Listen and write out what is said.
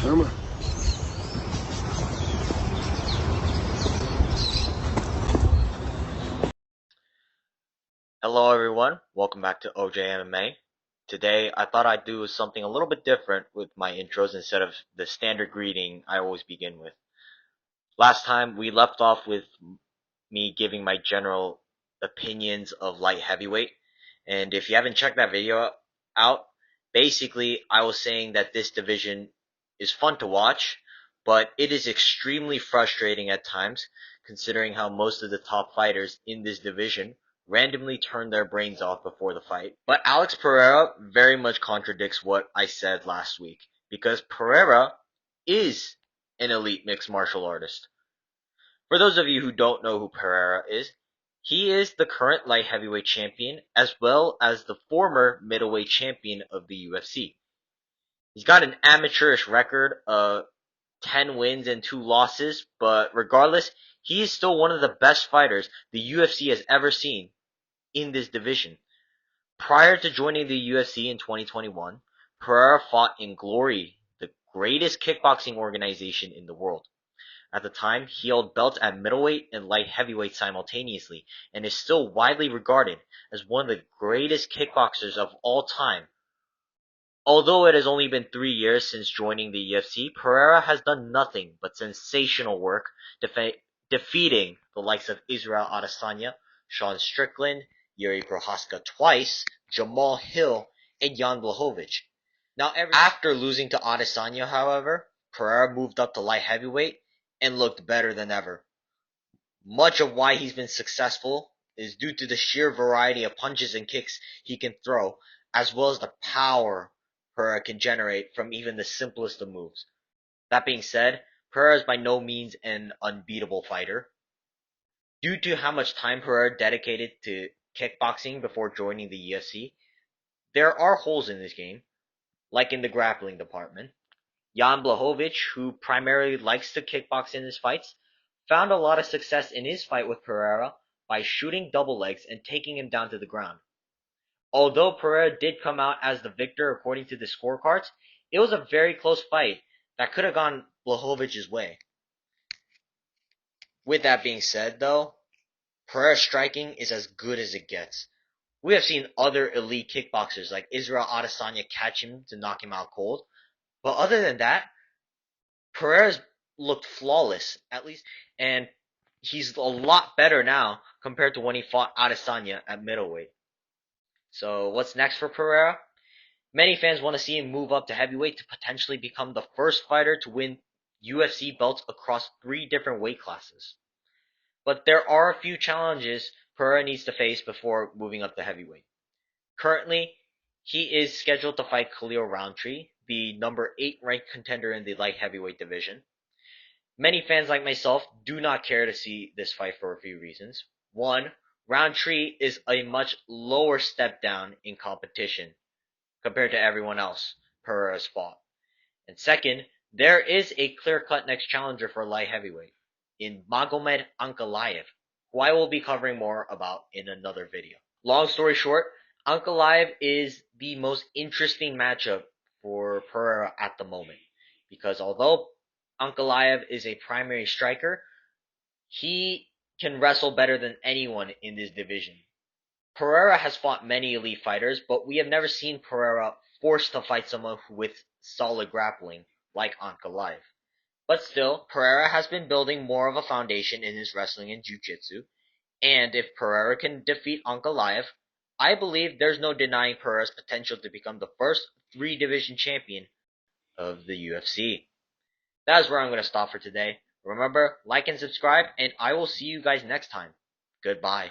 Toma. Hello everyone, welcome back to OJ MMA. Today I thought I'd do something a little bit different with my intros instead of the standard greeting I always begin with. Last time we left off with me giving my general opinions of light heavyweight, and if you haven't checked that video out, basically I was saying that this division is fun to watch, but it is extremely frustrating at times considering how most of the top fighters in this division randomly turn their brains off before the fight. But Alex Pereira very much contradicts what I said last week, because Pereira is an elite mixed martial artist. For those of you who don't know who Pereira is, he is the current light heavyweight champion as well as the former middleweight champion of the UFC. He's got an amateurish record of 10 wins and 2 losses, but regardless, he is still one of the best fighters the UFC has ever seen in this division. Prior to joining the UFC in 2021, Pereira fought in Glory, the greatest kickboxing organization in the world. At the time, he held belts at middleweight and light heavyweight simultaneously, and is still widely regarded as one of the greatest kickboxers of all time. Although it has only been 3 years since joining the UFC, Pereira has done nothing but sensational work, defeating the likes of Israel Adesanya, Sean Strickland, Yuri Prochazka twice, Jamal Hill, and Jan Blachowicz. After losing to Adesanya, however, Pereira moved up to light heavyweight and looked better than ever. Much of why he's been successful is due to the sheer variety of punches and kicks he can throw, as well as the power Pereira can generate from even the simplest of moves. That being said, Pereira is by no means an unbeatable fighter. Due to how much time Pereira dedicated to kickboxing before joining the UFC, there are holes in this game, like in the grappling department. Jan Blachowicz, who primarily likes to kickbox in his fights, found a lot of success in his fight with Pereira by shooting double legs and taking him down to the ground. Although Pereira did come out as the victor according to the scorecards, it was a very close fight that could have gone Blachowicz's way. With that being said, though, Pereira's striking is as good as it gets. We have seen other elite kickboxers like Israel Adesanya catch him to knock him out cold, but other than that, Pereira's looked flawless, at least, and he's a lot better now compared to when he fought Adesanya at middleweight. So what's next for Pereira? Many fans want to see him move up to heavyweight to potentially become the first fighter to win UFC belts across 3 different weight classes. But there are a few challenges Pereira needs to face before moving up to heavyweight. Currently, he is scheduled to fight Khalil Rountree, the number 8 ranked contender in the light heavyweight division. Many fans like myself do not care to see this fight for a few reasons. One, Rountree is a much lower step down in competition compared to everyone else Pereira's fought. And second, there is a clear-cut next challenger for light heavyweight in Magomed Ankalaev, who I will be covering more about in another video. Long story short, Ankalaev is the most interesting matchup for Pereira at the moment, because although Ankalaev is a primary striker, he can wrestle better than anyone in this division. Pereira has fought many elite fighters, but we have never seen Pereira forced to fight someone with solid grappling like Ankalaev. But still, Pereira has been building more of a foundation in his wrestling and jiu-jitsu, and if Pereira can defeat Ankalaev, I believe there's no denying Pereira's potential to become the first 3-division champion of the UFC. That is where I'm going to stop for today. Remember, like and subscribe, and I will see you guys next time. Goodbye.